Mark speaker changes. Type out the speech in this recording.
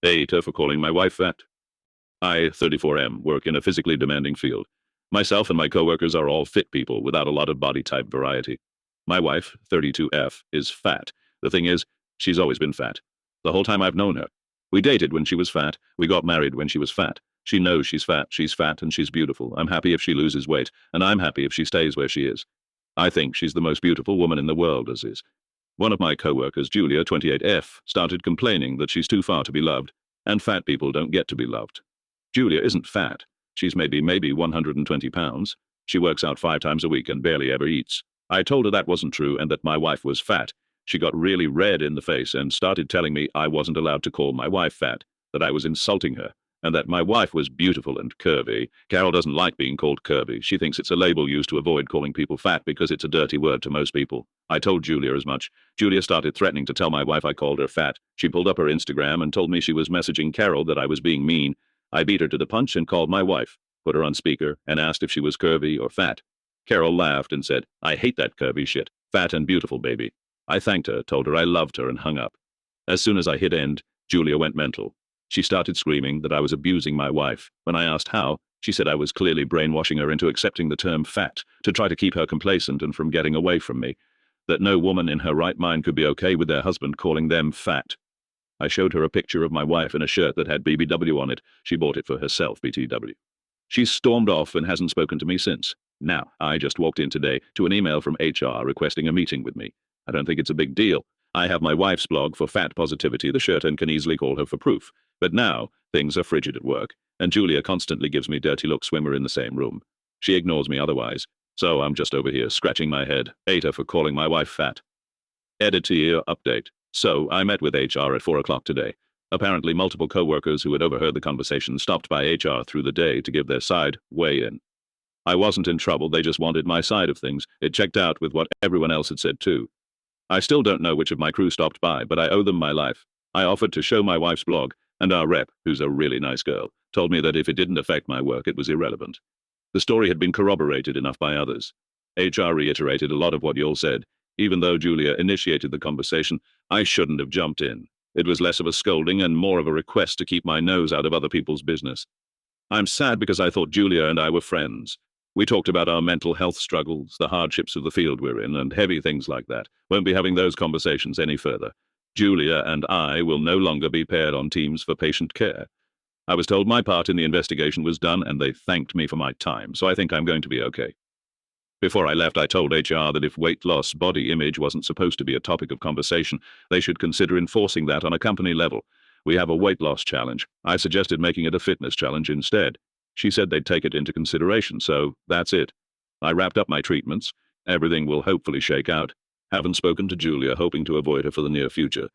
Speaker 1: aita for calling my wife fat. I, 34M, work in a physically demanding field. Myself and my coworkers are all fit people without a lot of body type variety. My wife, 32F, is fat. The thing is, she's always been fat. The whole time I've known her. We dated when she was fat. We got married when she was fat. She knows she's fat, and she's beautiful. I'm happy if she loses weight, and I'm happy if she stays where she is. I think she's the most beautiful woman in the world, as is. One of my coworkers, Julia, 28F, started complaining that she's too far to be loved, and fat people don't get to be loved. Julia isn't fat. She's maybe 120 pounds. She works out 5 times a week and barely ever eats. I told her that wasn't true and that my wife was fat. She got really red in the face and started telling me I wasn't allowed to call my wife fat, that I was insulting her, and that my wife was beautiful and curvy. Carol doesn't like being called curvy. She thinks it's a label used to avoid calling people fat because it's a dirty word to most people. I told Julia as much. Julia started threatening to tell my wife I called her fat. She pulled up her Instagram and told me she was messaging Carol that I was being mean. I beat her to the punch and called my wife, put her on speaker, and asked if she was curvy or fat. Carol laughed and said, "I hate that curvy shit. Fat and beautiful, baby." I thanked her, told her I loved her, and hung up. As soon as I hit end, Julia went mental. She started screaming that I was abusing my wife. When I asked how, she said I was clearly brainwashing her into accepting the term fat to try to keep her complacent and from getting away from me, that no woman in her right mind could be okay with their husband calling them fat. I showed her a picture of my wife in a shirt that had BBW on it. She bought it for herself, BTW. She's stormed off and hasn't spoken to me since. Now, I just walked in today to an email from HR requesting a meeting with me. I don't think it's a big deal. I have my wife's blog for fat positivity, the shirt, and can easily call her for proof. But now, things are frigid at work, and Julia constantly gives me dirty looks when we're in the same room. She ignores me otherwise, so I'm just over here scratching my head. aita for calling my wife fat. Editor update. So, I met with HR at 4 o'clock today. Apparently, multiple co-workers who had overheard the conversation stopped by HR through the day to give their side, weigh in. I wasn't in trouble, they just wanted my side of things. It checked out with what everyone else had said too. I still don't know which of my crew stopped by, but I owe them my life. I offered to show my wife's blog, and our rep, who's a really nice girl, told me that if it didn't affect my work, it was irrelevant. The story had been corroborated enough by others. HR reiterated a lot of what you all said. Even though Julia initiated the conversation, I shouldn't have jumped in. It was less of a scolding and more of a request to keep my nose out of other people's business. I'm sad because I thought Julia and I were friends. We talked about our mental health struggles, the hardships of the field we're in, and heavy things like that. Won't be having those conversations any further. Julia and I will no longer be paired on teams for patient care. I was told my part in the investigation was done, and they thanked me for my time, so I think I'm going to be okay. Before I left, I told HR that if weight loss body image wasn't supposed to be a topic of conversation, they should consider enforcing that on a company level. We have a weight loss challenge. I suggested making it a fitness challenge instead. She said they'd take it into consideration, so that's it. I wrapped up my treatments. Everything will hopefully shake out. Haven't spoken to Julia, hoping to avoid her for the near future.